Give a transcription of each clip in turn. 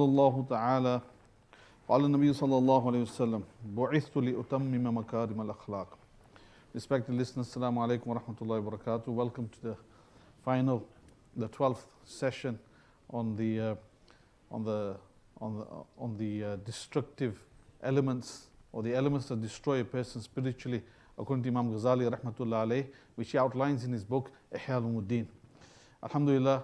الله تعالى قال النبي صلى الله عليه وسلم بعثت لأتمم مكارم الأخلاق. Respected listeners, Assalamu alaikum wa rahmatullahi wa barakatuh. Welcome to the 12th session on the destructive elements, or the elements that destroy a person spiritually, according to Imam Gazali rahmatullah alayh, which he outlines in his book Ihya al-Ulumuddin. Alhamdulillah,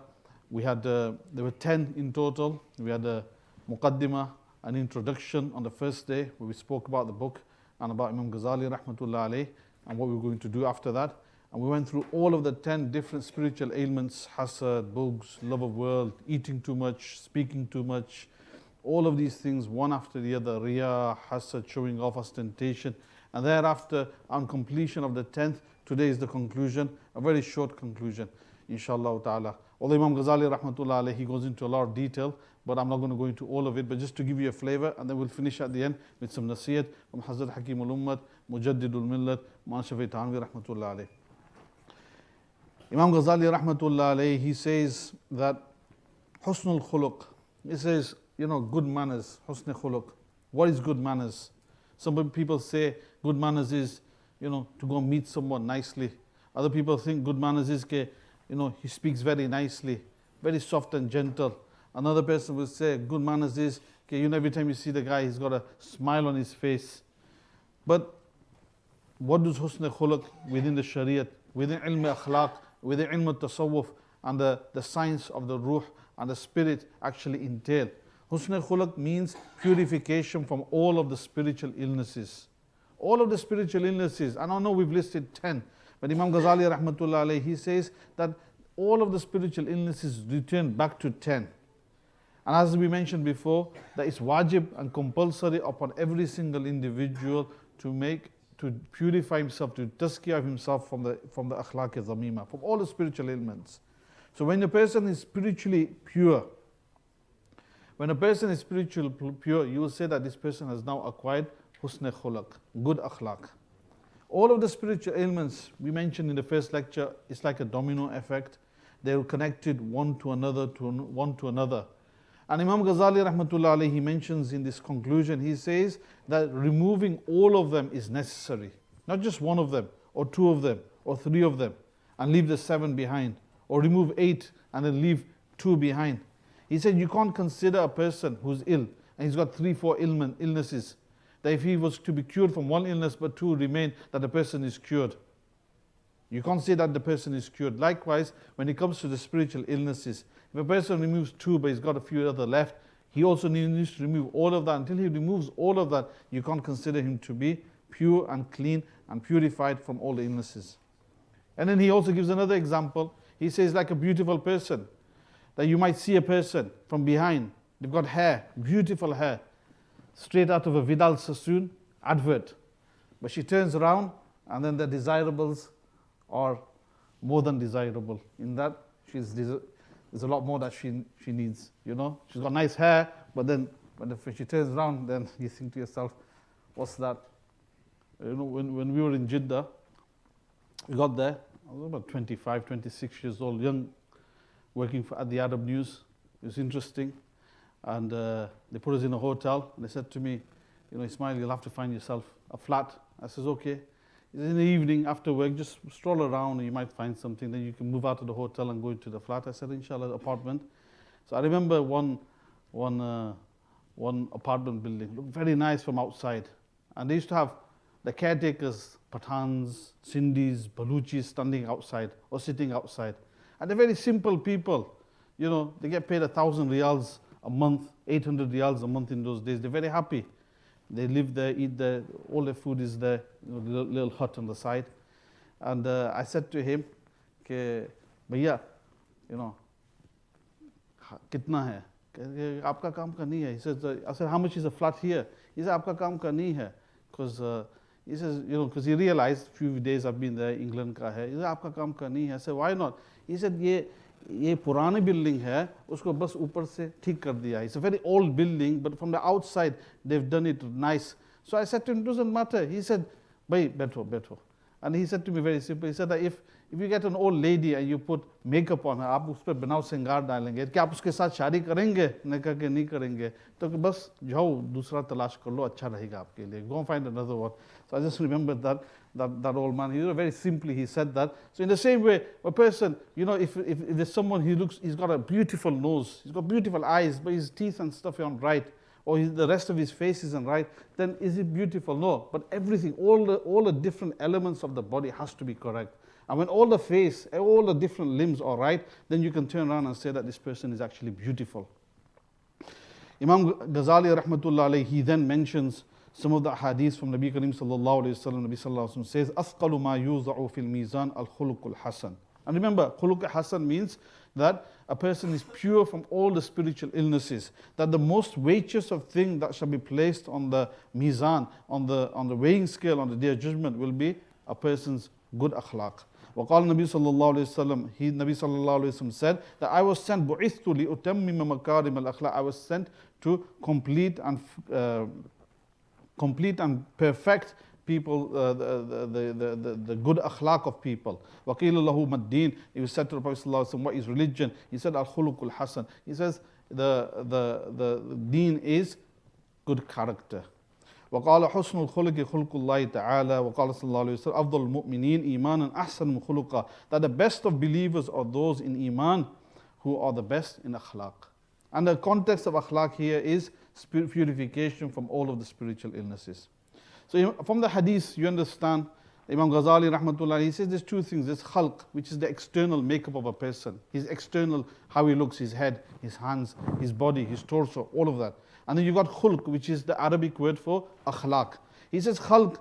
there were 10 in total. We had a muqaddimah, an introduction on the first day, where we spoke about the book and about Imam Gazali rahmatullah alayh and what we were going to do after that. And we went through all of the 10 different spiritual ailments: hasad, bughz, love of world, eating too much, speaking too much, all of these things one after the other: riya, hasad, showing off, ostentation. And thereafter, on completion of the 10th, today is the conclusion, a very short conclusion, inshallah ta'ala. Although Imam Gazali rahmatullah alayhi, he goes into a lot of detail, but I'm not going to go into all of it, but just to give you a flavor, and then we'll finish at the end with some nasiyat from Hazrat Hakim al-Ummat, Mujaddidul Millat, Mawlana Shafi Tanvi rahmatullah alayhi. Imam Ghazali rahmatullah alayhi, he says that husnul khuluq, he says, good manners, husnul khuluq. What is good manners? Some people say good manners is, to go meet someone nicely. Other people think good manners is, he speaks very nicely, very soft and gentle. Another person will say good manners is, every time you see the guy, he's got a smile on his face. But what does husn khuluq within the shariat, within ilm akhlaq, within ilm tasawwuf, and the science of the ruh and the spirit actually entail? Husn khuluq means purification from all of the spiritual illnesses. All of the spiritual illnesses, and I know we've listed 10, but Imam Ghazali rahmatullah alayhi, he says that all of the spiritual illnesses return back to 10. And as we mentioned before, that it's wajib and compulsory upon every single individual to purify himself, to tazkiyah of himself from the akhlaq zamima, from all the spiritual ailments. So when a person is spiritually pure, you will say that this person has now acquired husn khuluq, good akhlaq. All of the spiritual ailments we mentioned in the first lecture, it's like a domino effect. They're connected one to another. And Imam Ghazali rahmatullah alayhi, he mentions in this conclusion, he says that removing all of them is necessary. Not just one of them, or two of them, or three of them, and leave the 7 behind. Or remove 8 and then leave 2 behind. He said you can't consider a person who's ill, and he's got 3-4 illnesses, that if he was to be cured from one illness but 2 remain, that the person is cured. You can't say that the person is cured. Likewise, when it comes to the spiritual illnesses, if a person removes 2 but he's got a few other left, he also needs to remove all of that. Until he removes all of that, you can't consider him to be pure and clean and purified from all the illnesses. And then he also gives another example. He says, like a beautiful person, that you might see a person from behind, they've got hair, beautiful hair, straight out of a Vidal Sassoon advert. But she turns around and then the desirables are more than desirable. In that, there's a lot more that she needs, She's got nice hair, but then when she turns around, then you think to yourself, what's that? When we were in Jeddah, we got there, I was about 25, 26 years old, young, working at the Arab News. It was interesting. And they put us in a hotel, and they said to me, Ismaeel, you'll have to find yourself a flat. I says, okay. In the evening, after work, just stroll around, and you might find something, then you can move out of the hotel and go into the flat. I said, inshallah, apartment. So I remember one apartment building, looked very nice from outside. And they used to have the caretakers, Pathans, Sindhis, Baluchis standing outside or sitting outside. And they're very simple people. They get paid 1,000 riyals a month, 800 riyals a month in those days. They're very happy. They live there, eat there, all their food is there, little hut on the side. And I said to him, Bhaiya, kitna hai? Aapka kaam ka nahi hai. He says, I said, how much is a flat here? He said, aapka kaam ka nahi hai. Because he says, because he realized a few days I've been there, England ka hai. He said, aapka kaam ka nahi hai. I said, why not? He said, ये पुरानी building है, उसको बस ऊपर से ठीक कर दिया. It's a very old building, but from the outside they've done it nice. So I said to him, it doesn't matter. He said, bhai, बैठो. And he said to me very simply, he said that if you get an old lady and you put makeup on her, आप उस पर बनाव सिंगार डालेंगे, क्या आप उसके साथ शादी करेंगे? नहीं करेंगे, नहीं करेंगे, तो बस जाओ दूसरा तलाश कर लो, अच्छा रहेगा आपके लिए. Go and find another one. So I just remembered that old man. He was very simply, he said that. So in the same way, a person, if there's someone, he's got a beautiful nose, he's got beautiful eyes, but his teeth and stuff aren't right, or the rest of his face isn't right, then is it beautiful? No. But everything, all the different elements of the body has to be correct. And when all the face, all the different limbs are right, then you can turn around and say that this person is actually beautiful. Imam Gazali rahmatullah alayhi, he then mentions some of the hadiths from Nabi Karim sallallahu alayhi wa sallam. Nabi sallallahu alayhi wa sallam says, أَثْقَلُ مَا يُوضَعُ فِي الْمِيزَانِ الْخُلُقُ الْحَسَنِ. And remember, khuluq hasan means that a person is pure from all the spiritual illnesses. That the most weightiest of thing that shall be placed on the mizan, on the weighing scale on the day of judgment, will be a person's good akhlaq. وقال النبي صلى الله عليه وسلم, Nabi sallallahu alayhi wa sallam said that I was sent بُعِثْتُ لِأُتَمِّمَ مَكَارِمَ الْأَخْلَاقِ. I was sent to complete and perfect people, the good akhlaq of people. وَقِيلَ لَهُ مَدِّينَ. He was said to the Prophet sallallahu alayhi wa sallam, what is religion? He said al-khuluqul hasan. He says the deen is good character. وقال حسن الخلق خلق الله تعالى وقال صلى الله عليه وسلم أفضل المؤمنين إيمانا أحسن خلقا. That the best of believers are those in iman who are the best in akhlaq. And the context of akhlaq here is purification from all of the spiritual illnesses. So from the hadith you understand, Imam Ghazali rahmatullah, he says there's two things. There's khalq, which is the external makeup of a person, his external, how he looks, his head, his hands, his body, his torso, all of that. And then you got khulq, which is the Arabic word for akhlaq. He says khalq,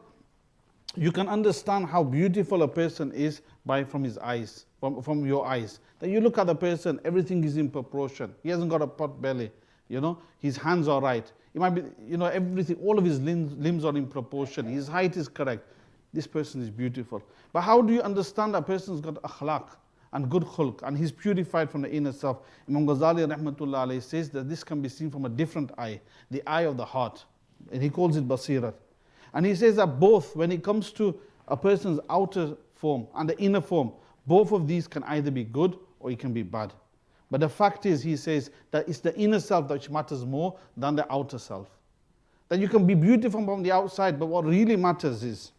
you can understand how beautiful a person is from his eyes, from your eyes. Then you look at the person, everything is in proportion. He hasn't got a pot belly, his hands are right. It might be, everything, all of his limbs are in proportion. His height is correct. This person is beautiful. But how do you understand a person's got akhlaq and good khulq, and he's purified from the inner self? Imam Ghazali rahmatullah alayhi says that this can be seen from a different eye, the eye of the heart, and he calls it basirat. And he says that both, when it comes to a person's outer form and the inner form, both of these can either be good or it can be bad. But the fact is, he says that it's the inner self that matters more than the outer self. That you can be beautiful from the outside, but what really matters is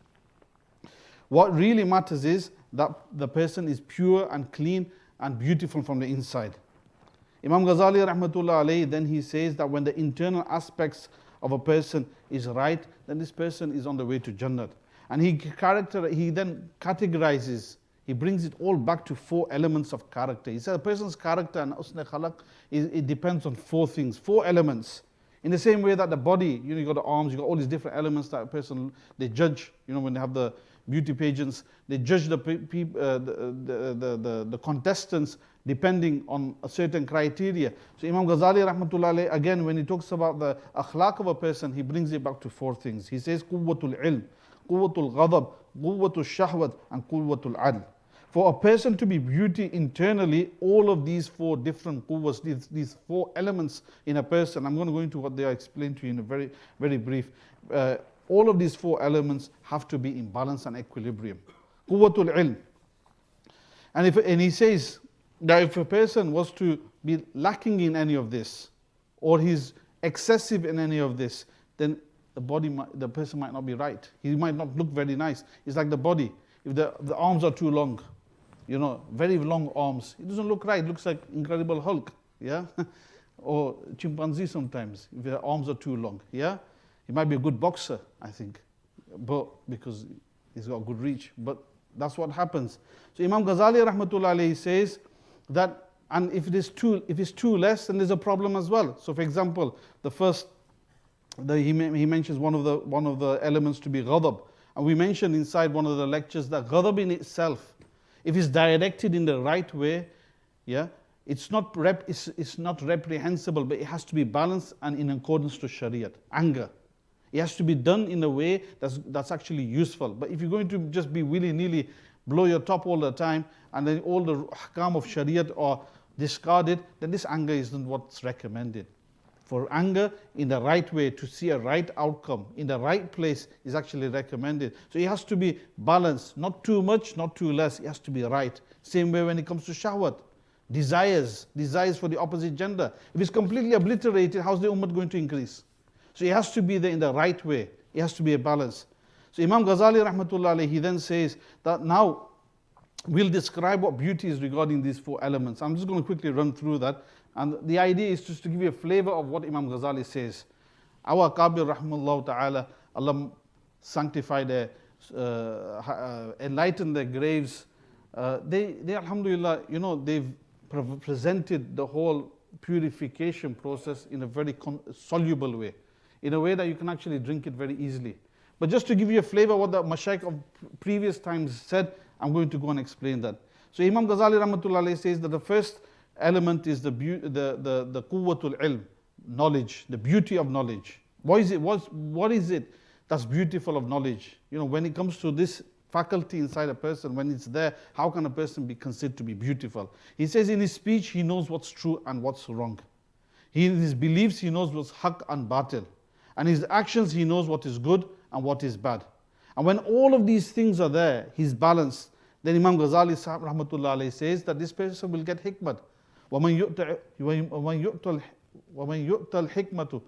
that the person is pure and clean and beautiful from the inside. Imam Ghazali rahmatullah alayhi, then he says that when the internal aspects of a person is right, then this person is on the way to Jannat. And he then categorizes, he brings it all back to 4 elements of character. He said a person's character and usn khalaq, it depends on 4 things, 4 elements. In the same way that the body, you got the arms, you got all these different elements that a person, they judge, when they have the beauty pageants, they judge the contestants depending on a certain criteria. So Imam Ghazali rahmatullah alayhi, again, when he talks about the akhlaq of a person, he brings it back to 4 things. He says quwwatul ilm, quwwatul ghadab, quwwatul shahwat, and quwwatul adl. For a person to be beauty internally, all of these 4 different quwwas, these 4 elements in a person, I'm going to go into what they are explained to you in a very, very brief. All of these 4 elements have to be in balance and equilibrium. Quwwatul ilm. And he says that if a person was to be lacking in any of this, or he's excessive in any of this, then the person might not be right. He might not look very nice. It's like the body. If the arms are too long, very long arms, it doesn't look right. It looks like Incredible Hulk, yeah? Or chimpanzee sometimes, if their arms are too long, yeah? He might be a good boxer, I think, but because he's got good reach. But that's what happens. So Imam Ghazali rahmatullah alayhi says that, and if it's too less, then there's a problem as well. So for example, he mentions one of the elements to be ghadab. And we mentioned inside one of the lectures that ghadab in itself, if it's directed in the right way, yeah, it's not reprehensible, but it has to be balanced and in accordance to Shariat. Anger, it has to be done in a way that's actually useful. But if you're going to just be willy-nilly, blow your top all the time, and then all the ahkam of Shariat are discarded, then this anger isn't what's recommended for anger in the right way, to see a right outcome in the right place is actually recommended. So it has to be balanced, not too much, not too less. It has to be right. Same way when it comes to shahwat, desires for the opposite gender. If it's completely obliterated, how's the ummah going to increase? So it has to be there in the right way. It has to be a balance. So Imam Ghazali rahmatullah alayhi, he then says that now we'll describe what beauty is regarding these four elements. I'm just going to quickly run through that. And the idea is just to give you a flavor of what Imam Ghazali says. Our Kabir rahimahullah ta'ala, Allah sanctify their, enlighten their graves. They alhamdulillah, they've presented the whole purification process in a very soluble way, in a way that you can actually drink it very easily. But just to give you a flavor of what the Mashaykh of previous times said, I'm going to go and explain that. So Imam Ghazali rahmatullah alayhi says that the first element is the quwwatul ilm, knowledge, the beauty of knowledge. What is it that's beautiful of knowledge? When it comes to this faculty inside a person, when it's there, how can a person be considered to be beautiful? He says in his speech, he knows what's true and what's wrong. In his beliefs, he knows what's haqq and batil. And his actions, he knows what is good and what is bad. And when all of these things are there, he's balanced, then Imam Ghazali rahmatullah alayhi says that this person will get hikmah. وَمَنْ يُؤْتَ الْحِكْمَةُ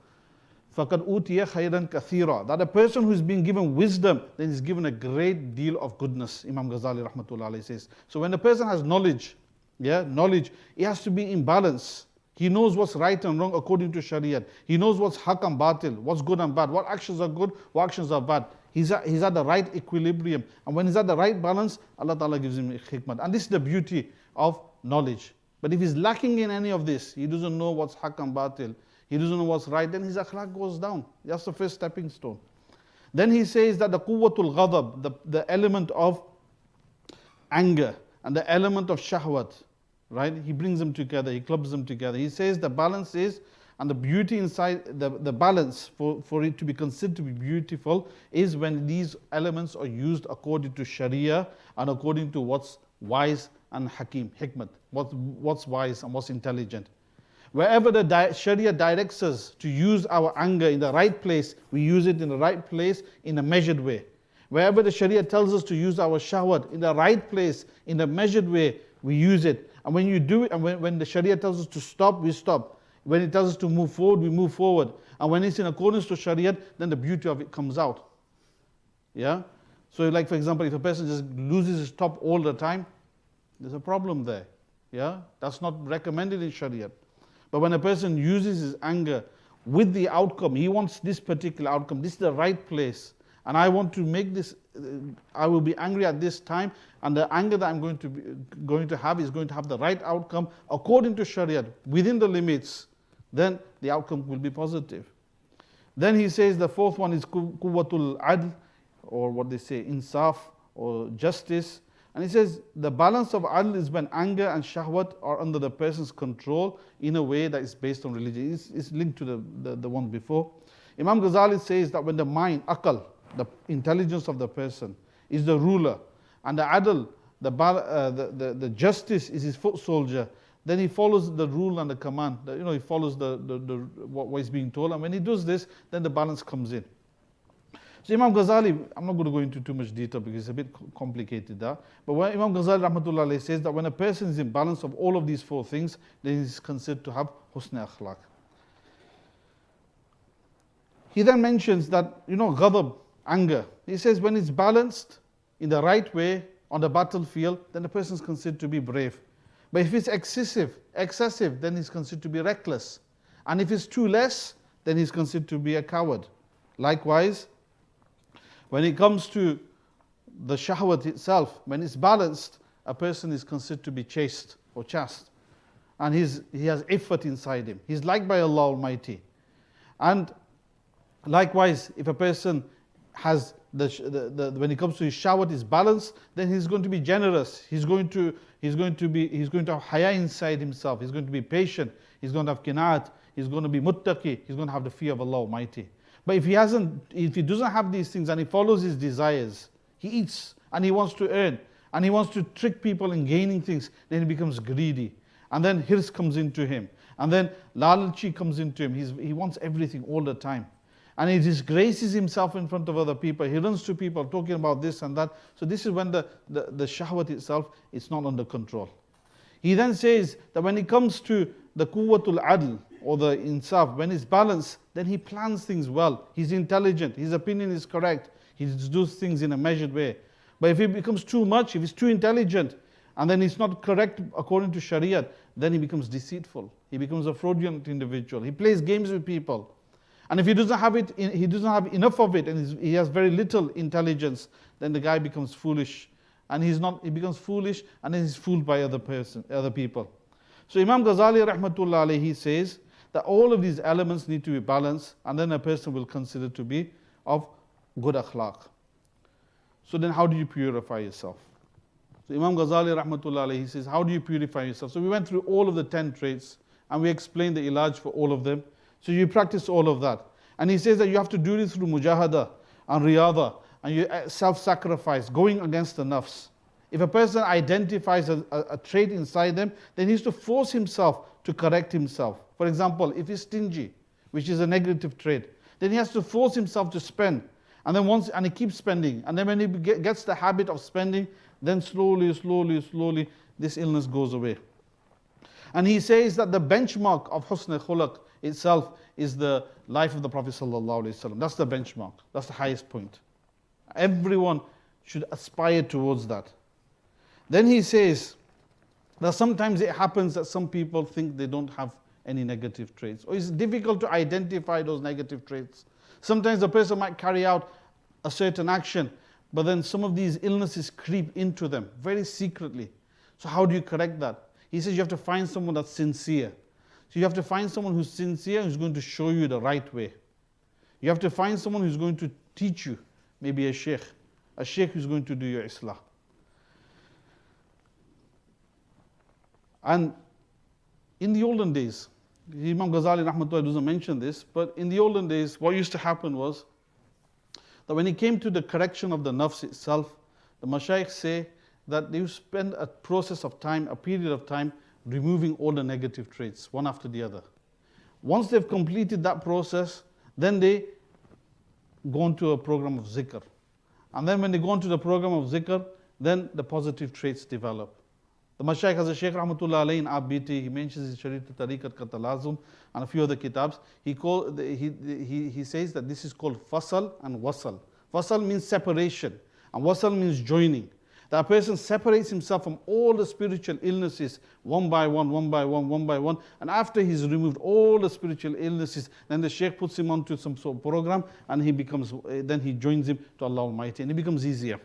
فَقَدْ أُوتِيَ خَيْرًا كَثِيرًا. That a person who is being given wisdom, then is given a great deal of goodness, Imam Ghazali rahmatullah alayhi says. So when a person has knowledge, it has to be in balance. He knows what's right and wrong according to Shariat. He knows what's haqq and batil, what's good and bad, what actions are good, what actions are bad. He's at the right equilibrium. And when he's at the right balance, Allah Ta'ala gives him hikmah. And this is the beauty of knowledge. But if he's lacking in any of this, he doesn't know what's haqq and batil, he doesn't know what's right, then his akhlaq goes down. That's the first stepping stone. Then he says that the quwwatul ghadab, the element of anger and the element of shahwat, right? He brings them together, he clubs them together. He says the balance is, and the beauty inside, the balance for it to be considered to be beautiful is when these elements are used according to Sharia and according to what's wise and hakim, hikmat, what's wise and what's intelligent. Wherever the Sharia directs us to use our anger in the right place, we use it in the right place in a measured way. Wherever the Sharia tells us to use our shahwat in the right place, in a measured way, we use it. And when you do it, and when the Sharia tells us to stop, we stop. When it tells us to move forward, we move forward. And when it's in accordance to Shariat, then the beauty of it comes out. Yeah? So like for example, if a person just loses his top all the time, there's a problem there. Yeah? That's not recommended in Shariat. But when a person uses his anger with the outcome, he wants this particular outcome, this is the right place, and I want to make this, I will be angry at this time, and the anger that I'm going to have is going to have the right outcome according to Shariat, within the limits, then the outcome will be positive. Then he says the fourth one is quwwatul adl, or what they say, insaf, or justice. And he says the balance of adl is when anger and shahwat are under the person's control in a way that is based on religion. It's linked to the one before. Imam Ghazali says that when the mind, aqal, the intelligence of the person, is the ruler, and the adl, the justice is his foot soldier, then he follows the rule and the command. He follows what is being told, and when he does this, then the balance comes in. So Imam Ghazali, I'm not going to go into too much detail because it's a bit complicated there. But when Imam Ghazali rahmatullah alayhi says that when a person is in balance of all of these four things, then he is considered to have husn akhlaq. He then mentions that, ghadab, anger. He says when it's balanced in the right way on the battlefield, then the person is considered to be brave. But if it's excessive, then he's considered to be reckless. And if it's too less, then he's considered to be a coward. Likewise, when it comes to the shahwat itself, when it's balanced, a person is considered to be chaste or chaste. And he has iffat inside him. He's liked by Allah Almighty. And likewise, if a person has when it comes to his shahwat is balanced, then he's going to be generous. He's going to have haya inside himself. He's going to be patient. He's going to have qinaat. He's going to be muttaqi. He's going to have the fear of Allah Almighty. But if he doesn't have these things and he follows his desires, he eats and he wants to earn and he wants to trick people in gaining things, then he becomes greedy. And then hirs comes into him. And then lalchi comes into him. He wants everything all the time. And he disgraces himself in front of other people. He runs to people talking about this and that. So this is when the shahwat itself is not under control. He then says that when it comes to the quwwatul adl, or the insaf, when it's balanced, then he plans things well. He's intelligent. His opinion is correct. He does things in a measured way. But if it becomes too much, if he's too intelligent, and then it's not correct according to Shariat, then he becomes deceitful. He becomes a fraudulent individual. He plays games with people. And if he doesn't have it, he doesn't have enough of it, and he has very little intelligence, then the guy becomes foolish. And he becomes foolish, and then he's fooled by other people. So Imam Gazali rahmatullah alayhi, he says that all of these elements need to be balanced, and then a person will consider to be of good akhlaq. So then how do you purify yourself? So Imam Ghazali rahmatullah alayhi, he says, how do you purify yourself? So we went through all of the 10 traits, and we explained the ilaj for all of them. So you practice all of that. And he says that you have to do this through mujahada and riyada, and you self-sacrifice, going against the nafs. If a person identifies a trait inside them, then he needs to force himself to correct himself. For example, if he's stingy, which is a negative trait, then he has to force himself to spend. And then he keeps spending. And then when he gets the habit of spending, then slowly, this illness goes away. And he says that the benchmark of husn khulaq itself is the life of the Prophet ﷺ. That's the benchmark. That's the highest point. Everyone should aspire towards that. Then he says that sometimes it happens that some people think they don't have any negative traits, or it's difficult to identify those negative traits. Sometimes a person might carry out a certain action, but then some of these illnesses creep into them very secretly. So how do you correct that? He says you have to find someone that's sincere. So you have to find someone who's sincere, who's going to show you the right way. You have to find someone who's going to teach you, maybe a sheikh who's going to do your islah. And in the olden days, Imam Ghazali rahmatullah doesn't mention this, but in the olden days, what used to happen was that when it came to the correction of the nafs itself, the mashayikh say that they spend a process of time, a period of time, removing all the negative traits, one after the other. Once they've completed that process, then they go into a program of zikr. And then when they go into the program of zikr, then the positive traits develop. The Mashayikh has a Shaykh Rahmatullah Alayhi in Abiti, he mentions his Sharif Tariqat Katalazum and a few other kitabs. He says that this is called fasal and wasal. Fasal means separation, and wasal means joining. That person separates himself from all the spiritual illnesses one by one, and after he's removed all the spiritual illnesses, then the Shaykh puts him onto some sort of program, and then he joins him to Allah Almighty, and it becomes easier.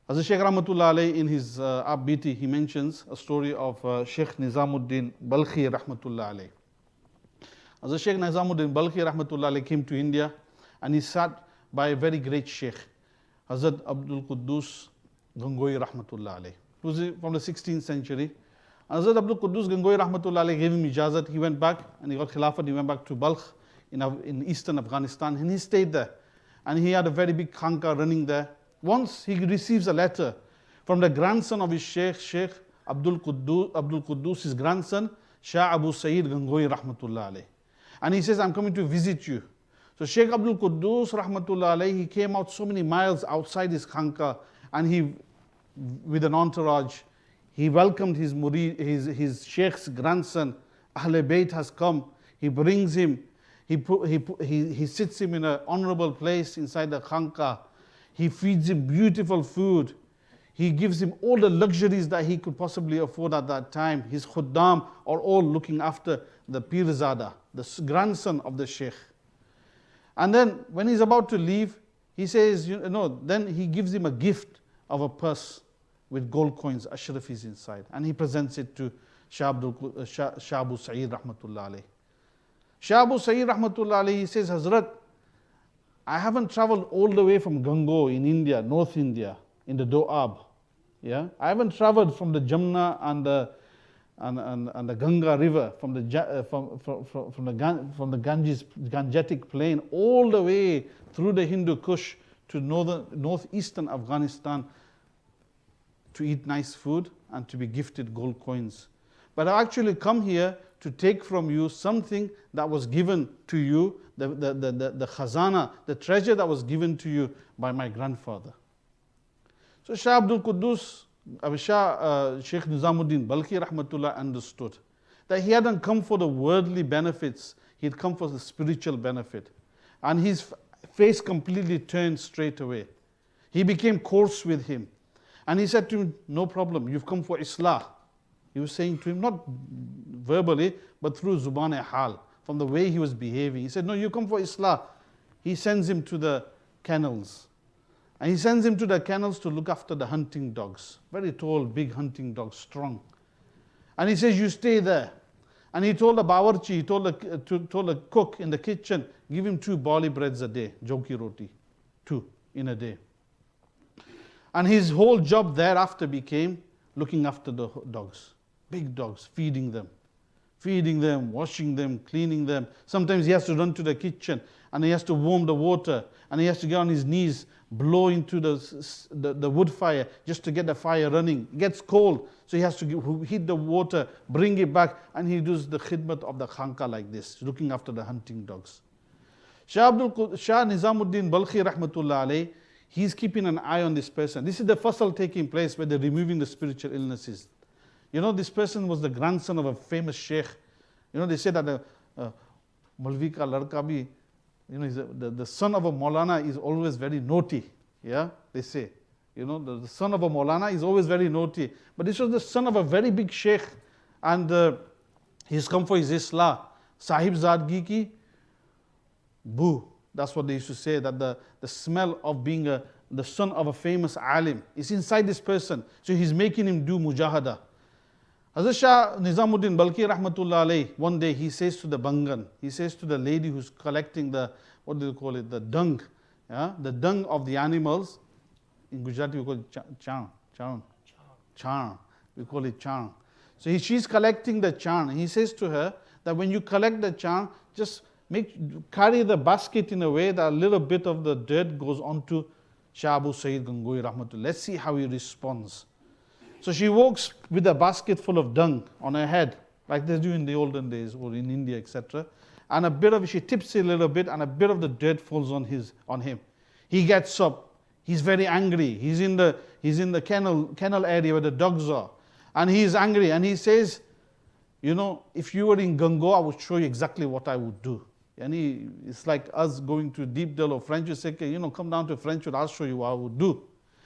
As the Shaykh Rahmatullah Alayhi in his Abiti, he mentions a story of Shaykh Nizamuddin Balkhi Rahmatullah Alayhi. As the Shaykh Nizamuddin Balkhi Rahmatullah Alayhi came to India, and he sat by a very great Shaykh, Hazrat Abdul Quddus Gangoi Rahmatullah Alayhi, who was from the 16th century. And Hazrat Abdul Quddus Gangoi Rahmatullah Alayhi gave him ijazat. He went back and he got Khilafat. He went back to Balkh in eastern Afghanistan, and he stayed there. And he had a very big khanqa running there. Once he receives a letter from the grandson of his Sheikh Abdul Quddus, his grandson, Shah Abu Sayyid Gangoi Rahmatullah Alayhi. And he says, I'm coming to visit you. So Sheikh Abdul Quddus Rahmatullah Alayhi, he came out so many miles outside his khanqa, and with an entourage, he welcomed his murid, his Sheikh's grandson. Ahle Bayt has come. He brings him, he sits him in an honorable place inside the khanqa. He feeds him beautiful food. He gives him all the luxuries that he could possibly afford at that time. His khuddam are all looking after the Pirzada, the grandson of the Sheikh. And then when he's about to leave, he says, then he gives him a gift of a purse with gold coins, ashrafis inside. And he presents it to Shah Abu Sa'id Rahmatullah Alayhi. Shah Abu Sa'id Rahmatullah Alayhi, he says, Hazrat, I haven't traveled all the way from Gango in India, North India, in the Doab. Yeah, I haven't traveled from the Jamna and the Ganga River, from the Gangetic plain, all the way through the Hindu Kush to northeastern Afghanistan to eat nice food and to be gifted gold coins. But I actually come here to take from you something that was given to you, the khazana, the treasure that was given to you by my grandfather. So Shah Abdul Quddus, Sheikh Nizamuddin Balkhi rahmatullah understood that he hadn't come for the worldly benefits, he'd come for the spiritual benefit. And his face completely turned straight away. He became coarse with him. And he said to him, no problem, you've come for Islah. He was saying to him, not verbally, but through Zuban-e-Hal, from the way he was behaving. He said, no, you come for Islah. He sends him to the kennels. And he sends him to the kennels to look after the hunting dogs. Very tall, big hunting dogs, strong. And he says, you stay there. And he told the bawarchi, he told the cook in the kitchen, give him 2 barley breads a day, jauki roti, 2 in a day. And his whole job thereafter became looking after the dogs, big dogs, feeding them, washing them, cleaning them. Sometimes he has to run to the kitchen and he has to warm the water and he has to get on his knees, blow into the wood fire just to get the fire running. It gets cold, so he has to heat the water, bring it back, and he does the khidmat of the khanqa like this, looking after the hunting dogs. Shah Nizamuddin Balkhi rahmatullah alayh, he's keeping an eye on this person. This is the fasal taking place where they're removing the spiritual illnesses. You know, this person was the grandson of a famous sheikh. You know, they say that Malvi ka ladka bhi, you know, the son of a Moulana is always very naughty. Yeah, they say. You know, the son of a Moulana is always very naughty. But this was the son of a very big sheikh. And he's come for his Islah. Sahib Zadgi ki boo. That's what they used to say, that the smell of being the son of a famous alim is inside this person. So he's making him do mujahada. Hazrat Shah Nizamuddin Balkhi rahmatullah alayh, one day he says to the Bangan, he says to the lady who's collecting the, what do you call it, the dung, yeah? The dung of the animals. In Gujarati we call it charn. We call it charn. So she's collecting the charn. He says to her that when you collect the charn, just carry the basket in a way that a little bit of the dirt goes onto Shah Abu Sayyid Gangohi rahmatullah. Let's see how he responds. So she walks with a basket full of dung on her head, like they do in the olden days or in India, etc. And a bit of, she tips it a little bit, and a bit of the dirt falls on him. He gets up. He's very angry. He's in the kennel area where the dogs are, and he's angry. And he says, you know, if you were in Gango, I would show you exactly what I would do. And it's like us going to Deepdale or Frenchwood, say, you know, come down to Frenchwood, I'll show you what I would do.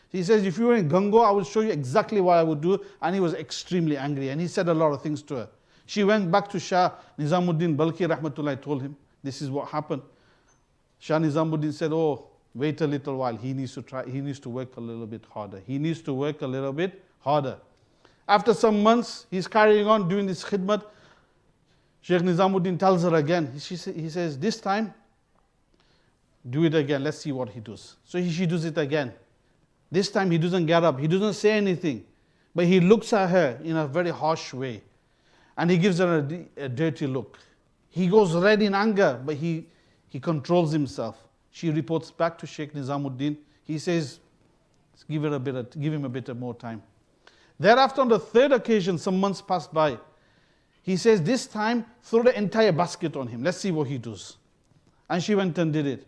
He says, if you were in Gango, I will show you exactly what I would do. And he was extremely angry. And he said a lot of things to her. She went back to Shah Nizamuddin Balkhi rahmatullah, told him, this is what happened. Shah Nizamuddin said, oh, wait a little while. He needs to work a little bit harder. After some months, he's carrying on doing this khidmat. Sheikh Nizamuddin tells her again. He says, this time, do it again. Let's see what he does. So she does it again. This time he doesn't get up, he doesn't say anything, but he looks at her in a very harsh way and he gives her a dirty look. He goes red in anger, but he controls himself. She reports back to Sheikh Nizamuddin. He says, give him a bit more time. Thereafter, on the 3rd occasion, some months passed by. He says, this time, throw the entire basket on him. Let's see what he does. And she went and did it.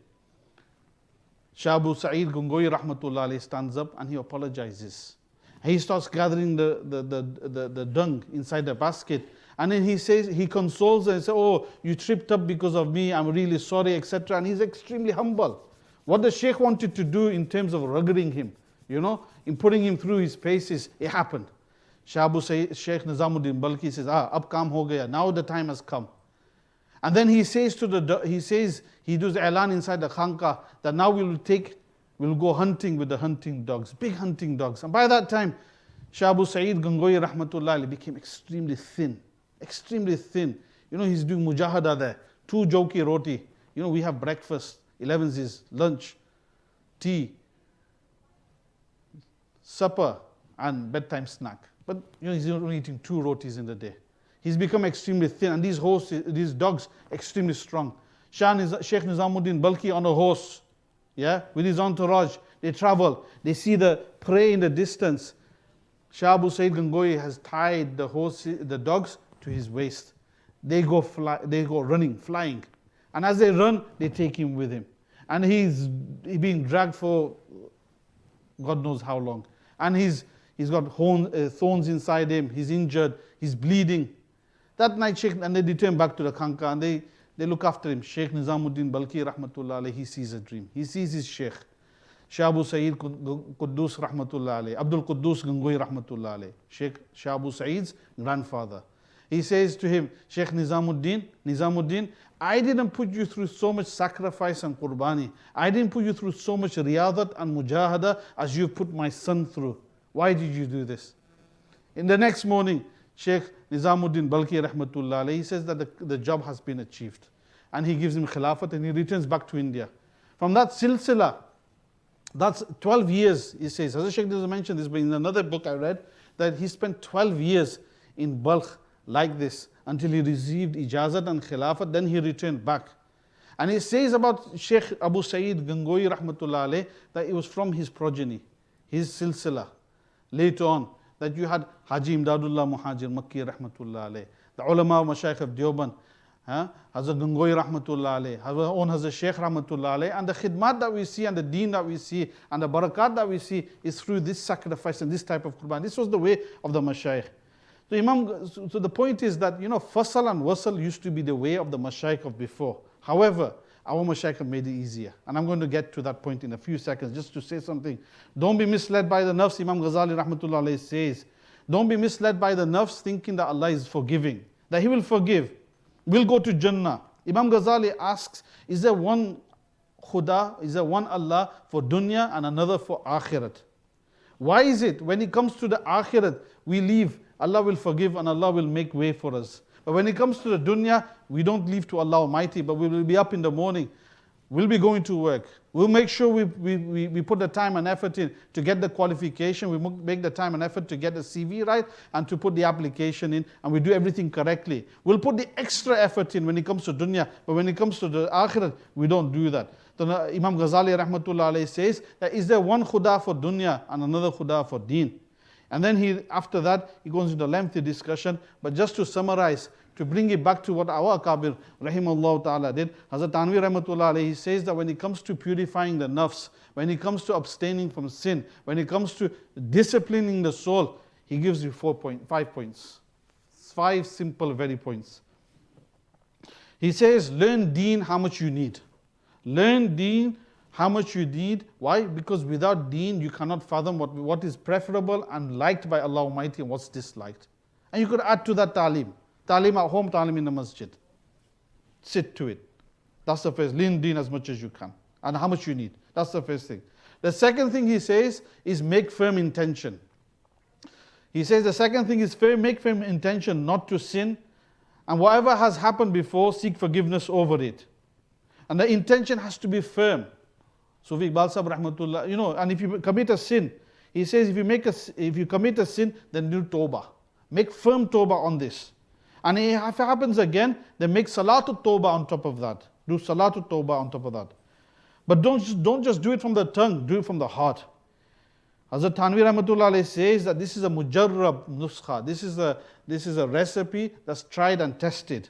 Shah Abu Sa'id Gangohi rahmatullah alayh stands up and he apologizes. He starts gathering the dung inside the basket. And then he consoles her and says, oh, you tripped up because of me, I'm really sorry, etc. And he's extremely humble. What the Sheikh wanted to do in terms of ruggeding him, you know, in putting him through his paces, it happened. Shah Abu Sayyid, Sheikh Nizamuddin Balkhi says, ab kaam ho gaya, now the time has come. And then he says he does i'lan inside the khanqa that now we'll go hunting with the hunting dogs, big hunting dogs. And by that time, Shah Abu Sa'id Gangohi rahmatullah became extremely thin. You know, he's doing mujahada there. 2 jauki roti. You know, we have breakfast, 11's is lunch, tea, supper, and bedtime snack. But you know, he's only eating 2 rotis in the day. He's become extremely thin, and these dogs extremely strong. Sheikh Nizamuddin Balkhi on a horse, yeah, with his entourage. They travel. They see the prey in the distance. Shah Abu Sayyid Gangohi has tied the dogs to his waist. they go running, flying. And as they run, they take him with him. And he's being dragged for God knows how long. And he's got thorns inside him, he's injured, he's bleeding. That night, and they return back to the Khanqa and they look after him. Sheikh Nizamuddin Balki rahmatullah alayhi, he sees a dream. He sees his Sheikh. Shah Abu Sa'id Quddus rahmatullah alayhi, Abdul Quddus Gangohi rahmatullah alayhi, Sheikh Shah Abu Sa'id's grandfather. He says to him, Sheikh Nizamuddin, I didn't put you through so much sacrifice and qurbani. I didn't put you through so much riyadat and mujahada as you put my son through. Why did you do this? In the next morning, Sheikh Nizamuddin Balki rahmatullah alayhi, he says that the job has been achieved. And he gives him khilafat and he returns back to India. From that silsila, that's 12 years, he says. Hazrat Shaykh doesn't mention this, but in another book I read, that he spent 12 years in Balkh like this, until he received ijazat and khilafat, then he returned back. And he says about Sheikh Abu Sa'id Gangohi rahmatullah alayh, that it was from his progeny, his silsila. Later on, that you had Haji Imdadullah Muhajir Makki rahmatullah alayh, the ulama mashayikh of Deoban, Hazrat Gangohi rahmatullah alayh, our own Hazrat Sheikh rahmatullah alayh, and the khidmat that we see and the deen that we see and the barakat that we see is through this sacrifice and this type of qurban. This was the way of the mashayikh. So the point is that, fasal and wasal used to be the way of the mashayikh of before. However, our mashayikh have made it easier. And I'm going to get to that point in a few seconds, just to say something. Don't be misled by the nafs. Imam Ghazali rahmatullah alayhi says, don't be misled by the nafs thinking that Allah is forgiving, that He will forgive. We'll go to Jannah. Imam Ghazali asks, is there one Khuda, is there one Allah for dunya and another for akhirat? Why is it when it comes to the akhirat, we leave, Allah will forgive and Allah will make way for us. But when it comes to the dunya, we don't leave to Allah Almighty, but we will be up in the morning. We'll be going to work. We'll make sure we put the time and effort in to get the qualification. We make the time and effort to get the CV right and to put the application in, and we do everything correctly. We'll put the extra effort in when it comes to dunya, but when it comes to the akhirat, we don't do that. Then Imam Ghazali rahmatullah alayhi says that is there one khuda for dunya and another khuda for deen? And then after that, he goes into a lengthy discussion. But just to summarize, to bring it back to what our Akabir, rahimahullah ta'ala, did, Hazrat Tanvi rahmatullah alayhi says that when it comes to purifying the nafs, when it comes to abstaining from sin, when it comes to disciplining the soul, he gives you 5 points. 5 simple, very points. He says, learn deen how much you need. Learn deen how much you need. Why? Because without deen, you cannot fathom what is preferable and liked by Allah Almighty and what's disliked. And you could add to that ta'lim. Ta'lim at home, ta'lim in the masjid. Sit to it. That's the first. Learn deen as much as you can. And how much you need. That's the first thing. The second thing he says is make firm intention. He says the second thing is make firm intention not to sin. And whatever has happened before, seek forgiveness over it. And the intention has to be firm. Sufi Iqbal Sahib rahmatullah, and if you commit a sin, he says if you commit a sin, then do tawbah. Make firm tawbah on this. And if it happens again, then make salatul tawbah on top of that. Do salatul tawbah on top of that. But don't just do it from the tongue, do it from the heart. Hazrat Tanvi rahmatullah alayhi says that this is a mujarrab nuskha. This is a recipe that's tried and tested.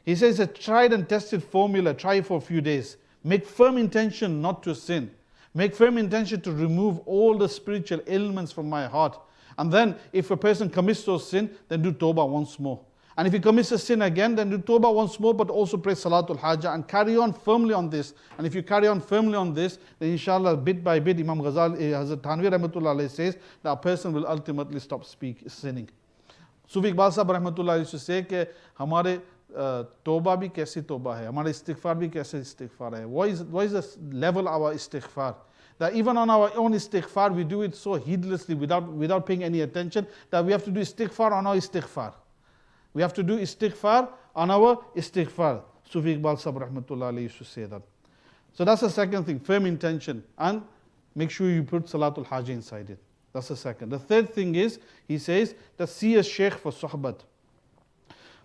He says a tried and tested formula, try it for a few days. Make firm intention not to sin. Make firm intention to remove all the spiritual ailments from my heart. And then if a person commits those sin, then do tawbah once more. And if he commits a sin again, then do tawbah once more, but also pray salatul hajjah and carry on firmly on this. And if you carry on firmly on this, then inshallah bit by bit, Imam Ghazali, Hazrat Tanvi rahmatullah alayhi says that a person will ultimately stop sinning. Sufi Iqbal Sahib rahmatullah used to say that hamare tawbah bhi kaisi tawbah hai, hamare istighfar bhi kaise istighfar hai. What is the level of our istighfar? That even on our own istighfar, we do it so heedlessly without paying any attention that we have to do istighfar on our istighfar. We have to do istighfar on our istighfar. Sufi Iqbal Sahib rahmatullah alayhi used to say that. So that's the second thing, firm intention. And make sure you put salatul hajj inside it. That's the second. The third thing is, he says, that see a sheikh for suhbat.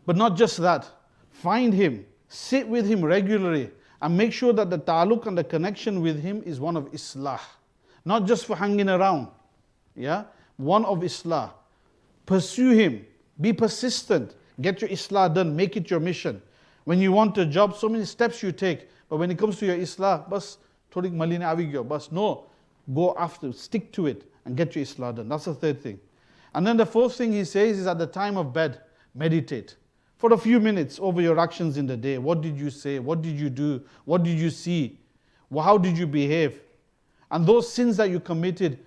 But not just that. Find him, sit with him regularly, and make sure that the ta'alluq and the connection with him is one of islah. Not just for hanging around. Yeah? One of islah. Pursue him. Be persistent. Get your Islah done, make it your mission. When you want a job, so many steps you take. But when it comes to your Islah, bas thodik malina avi gyo, bas no. Go after, stick to it and get your Islah done. That's the third thing. And then the fourth thing he says is at the time of bed, meditate. For a few minutes over your actions in the day. What did you say? What did you do? What did you see? How did you behave? And those sins that you committed,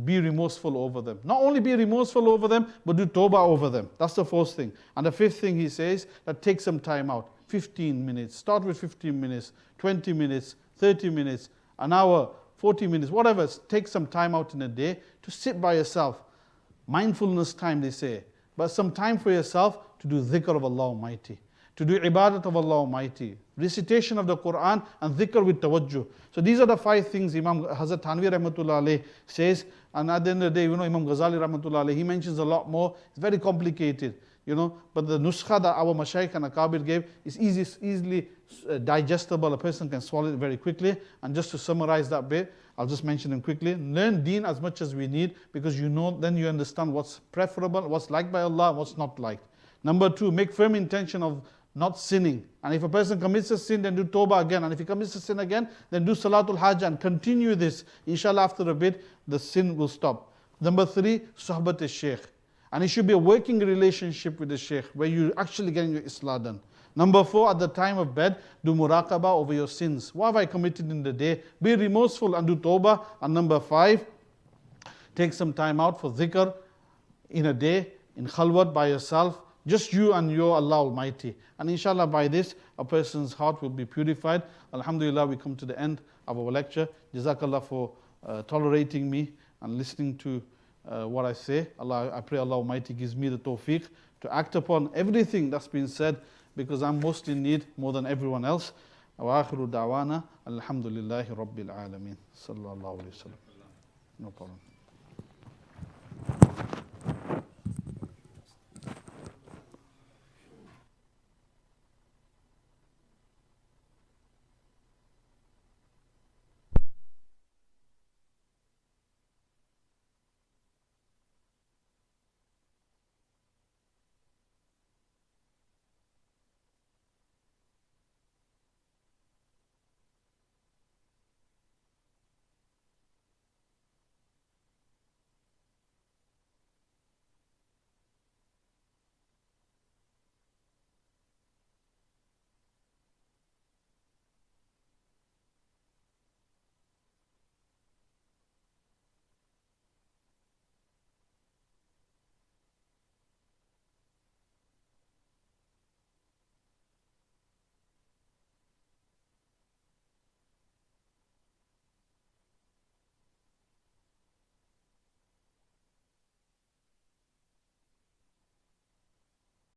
be remorseful over them. Not only be remorseful over them, but do tawbah over them. That's the fourth thing. And the fifth thing he says, that take some time out. 15 minutes. Start with 15 minutes, 20 minutes, 30 minutes, an hour, 40 minutes, whatever. Take some time out in a day to sit by yourself. Mindfulness time, they say. But some time for yourself to do dhikr of Allah Almighty. To do ibadat of Allah Almighty. Recitation of the Quran and dhikr with tawajjuh. So these are the 5 things Imam Hazrat Thanvi Rahmatullah Alayh says. And at the end of the day, Imam Gazali Rahmatullah Alayh, he mentions a lot more. It's very complicated, but the nuskha that our Mashaykh and Akabir gave is easily digestible. A person can swallow it very quickly. And just to summarize that bit, I'll just mention them quickly. Learn deen as much as we need, because then you understand what's preferable, what's liked by Allah, what's not liked. Number 2, make firm intention of not sinning. And if a person commits a sin, then do tawbah again. And if he commits a sin again, then do salatul hajj and continue this. Inshallah, after a bit, the sin will stop. Number 3, suhbat al-shaykh. And it should be a working relationship with the shaykh, where you're actually getting your Islah done. Number 4, at the time of bed, do muraqabah over your sins. What have I committed in the day? Be remorseful and do tawbah. And number 5, take some time out for dhikr in a day, in khalwat by yourself. Just you and your Allah Almighty. And inshallah by this, a person's heart will be purified. Alhamdulillah, we come to the end of our lecture. Jazakallah for tolerating me and listening to what I say. I pray Allah Almighty gives me the tawfiq to act upon everything that's been said, because I'm most in need more than everyone else. Wa akhiru da'wana alhamdulillahi rabbil alameen. Sallallahu alayhi wa sallam. No problem.